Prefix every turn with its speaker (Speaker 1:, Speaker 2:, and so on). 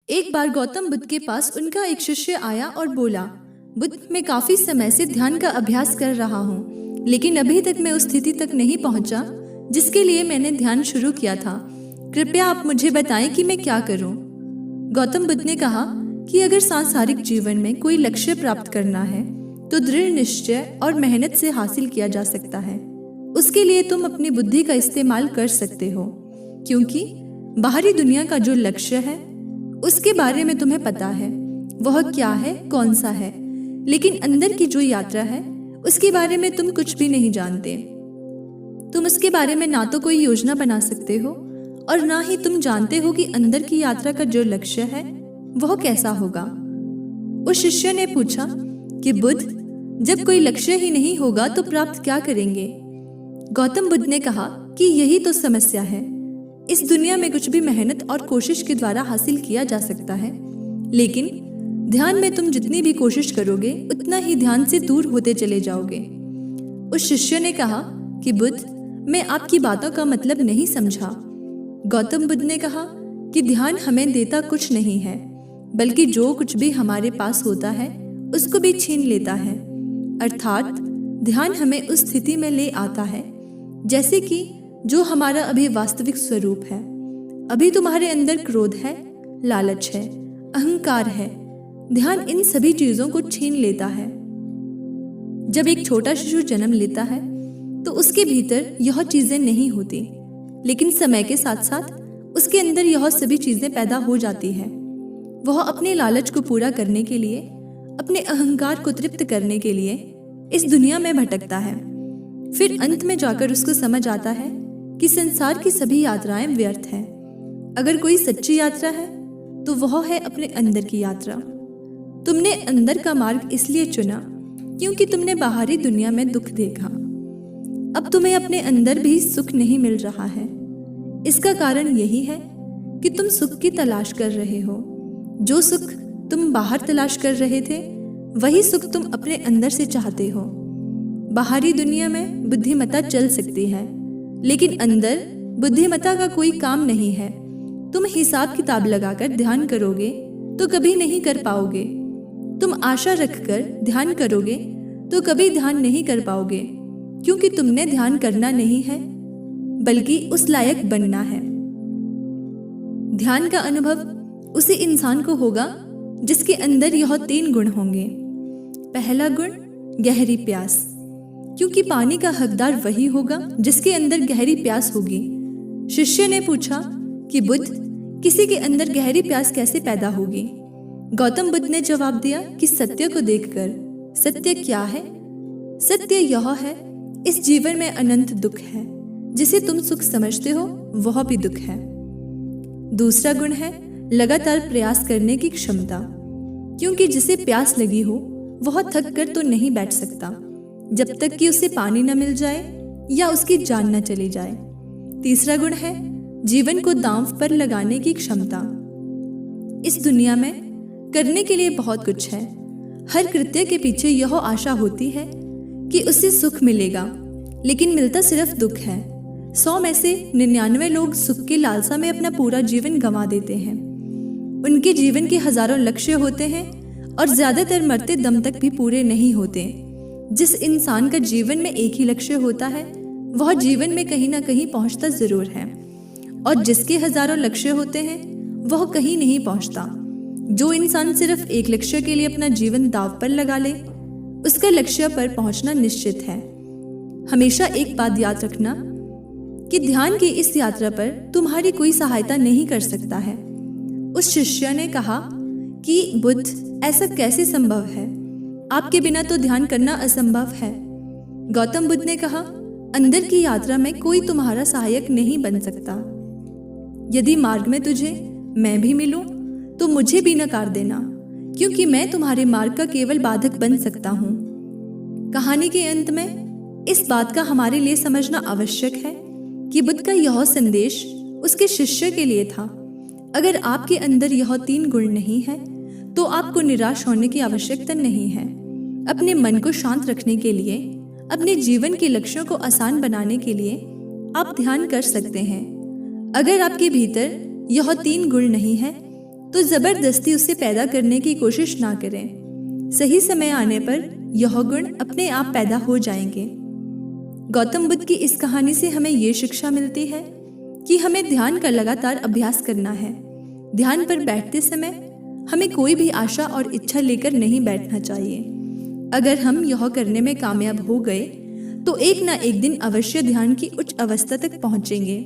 Speaker 1: एक बार गौतम बुद्ध के पास उनका एक शिष्य आया और बोला, बुद्ध, मैं काफी समय से ध्यान का अभ्यास कर रहा हूँ, लेकिन अभी तक मैं उस स्थिति तक नहीं पहुँचा जिसके लिए मैंने ध्यान शुरू किया था। कृपया आप मुझे बताएं कि मैं क्या करूं। गौतम बुद्ध ने कहा कि अगर सांसारिक जीवन में कोई लक्ष्य प्राप्त करना है तो दृढ़ निश्चय और मेहनत से हासिल किया जा सकता है। उसके लिए तुम अपनी बुद्धि का इस्तेमाल कर सकते हो, क्योंकि बाहरी दुनिया का जो लक्ष्य है उसके बारे में तुम्हें पता है वह क्या है, कौन सा है, लेकिन अंदर की जो यात्रा है उसके बारे में तुम कुछ भी नहीं जानते। तुम उसके बारे में ना तो कोई योजना बना सकते हो और ना ही तुम जानते हो कि अंदर की यात्रा का जो लक्ष्य है वह कैसा होगा। उस शिष्य ने पूछा कि बुद्ध, जब कोई लक्ष्य ही नहीं होगा तो प्राप्त क्या करेंगे? गौतम बुद्ध ने कहा कि यही तो समस्या है। इस दुनिया में कुछ भी मेहनत और कोशिश के द्वारा हासिल किया जा सकता है, लेकिन ध्यान में तुम जितनी भी कोशिश करोगे उतना ही ध्यान से दूर होते चले जाओगे। उस शिष्य ने कहा कि बुद्ध, मैं आपकी बातों का मतलब नहीं समझा। गौतम बुद्ध ने कहा कि ध्यान हमें देता कुछ नहीं है, बल्कि जो कुछ भी हमारे पास होता है उसको भी छीन लेता है। अर्थात ध्यान हमें उस स्थिति में ले आता है जैसे कि जो हमारा अभी वास्तविक स्वरूप है। अभी तुम्हारे अंदर क्रोध है, लालच है, अहंकार है। ध्यान इन सभी चीजों को छीन लेता है। जब एक छोटा शिशु जन्म लेता है तो उसके भीतर यह चीजें नहीं होती, लेकिन समय के साथ साथ उसके अंदर यह सभी चीजें पैदा हो जाती है। वह अपने लालच को पूरा करने के लिए, अपने अहंकार को तृप्त करने के लिए इस दुनिया में भटकता है। फिर अंत में जाकर उसको समझ आता है कि संसार की सभी यात्राएं व्यर्थ हैं। अगर कोई सच्ची यात्रा है तो वह है अपने अंदर की यात्रा। तुमने अंदर का मार्ग इसलिए चुना क्योंकि तुमने बाहरी दुनिया में दुख देखा। अब तुम्हें अपने अंदर भी सुख नहीं मिल रहा है। इसका कारण यही है कि तुम सुख की तलाश कर रहे हो। जो सुख तुम बाहर तलाश कर रहे थे वही सुख तुम अपने अंदर से चाहते हो। बाहरी दुनिया में बुद्धिमत्ता चल सकती है, लेकिन अंदर बुद्धिमत्ता का कोई काम नहीं है। तुम हिसाब किताब लगाकर ध्यान करोगे तो कभी नहीं कर पाओगे। तुम आशा रखकर ध्यान करोगे तो कभी ध्यान नहीं कर पाओगे, क्योंकि तुमने ध्यान करना नहीं है बल्कि उस लायक बनना है। ध्यान का अनुभव उसी इंसान को होगा जिसके अंदर यह 3 गुण होंगे। पहला गुण, गहरी प्यास, क्योंकि पानी का हकदार वही होगा जिसके अंदर गहरी प्यास होगी। शिष्य ने पूछा कि बुद्ध, किसी के अंदर गहरी प्यास कैसे पैदा होगी? गौतम बुद्ध ने जवाब दिया कि सत्य को देखकर। सत्य क्या है? सत्य यह है, इस जीवन में अनंत दुख है। जिसे तुम सुख समझते हो वह भी दुख है। दूसरा गुण है लगातार प्रयास करने की क्षमता, क्योंकि जिसे प्यास लगी हो वह थक कर तो नहीं बैठ सकता जब तक कि उसे पानी न मिल जाए या उसकी जान न चली जाए। तीसरा गुण है जीवन को दांव पर लगाने की क्षमता। इस दुनिया में करने के लिए बहुत कुछ है। हर कृत्य के पीछे यह आशा होती है कि उससे सुख मिलेगा, लेकिन मिलता सिर्फ दुख है। 100 में से 99 लोग सुख की लालसा में अपना पूरा जीवन गंवा देते हैं। उनके जीवन के हजारों लक्ष्य होते हैं और ज्यादातर मरते दम तक भी पूरे नहीं होते। जिस इंसान का जीवन में एक ही लक्ष्य होता है वह जीवन में कहीं ना कहीं पहुंचता जरूर है, और जिसके हजारों लक्ष्य होते हैं वह कहीं नहीं पहुंचता। जो इंसान सिर्फ एक लक्ष्य के लिए अपना जीवन दांव पर लगा ले उसका लक्ष्य पर पहुंचना निश्चित है। हमेशा एक बात याद रखना कि ध्यान की इस यात्रा पर तुम्हारी कोई सहायता नहीं कर सकता है। उस शिष्य ने कहा कि बुद्ध, ऐसा कैसे संभव है? आपके बिना तो ध्यान करना असंभव है। गौतम बुद्ध ने कहा, अंदर की यात्रा में कोई तुम्हारा सहायक नहीं बन सकता। यदि मार्ग में तुझे मैं भी मिलूं तो मुझे भी नकार देना, क्योंकि मैं तुम्हारे मार्ग का केवल बाधक बन सकता हूं। कहानी के अंत में इस बात का हमारे लिए समझना आवश्यक है कि बुद्ध का यह संदेश उसके शिष्य के लिए था। अगर आपके अंदर यह 3 गुण नहीं है तो आपको निराश होने की आवश्यकता नहीं है। अपने मन को शांत रखने के लिए, अपने जीवन के लक्ष्यों को आसान बनाने के लिए आप ध्यान कर सकते हैं। अगर आपके भीतर यह 3 गुण नहीं है तो जबरदस्ती उसे पैदा करने की कोशिश ना करें। सही समय आने पर यह गुण अपने आप पैदा हो जाएंगे। गौतम बुद्ध की इस कहानी से हमें ये शिक्षा मिलती है कि हमें ध्यान का लगातार अभ्यास करना है। ध्यान पर बैठते समय हमें कोई भी आशा और इच्छा लेकर नहीं बैठना चाहिए। अगर हम यह करने में कामयाब हो गए तो एक ना एक दिन अवश्य ध्यान की उच्च अवस्था तक पहुंचेंगे।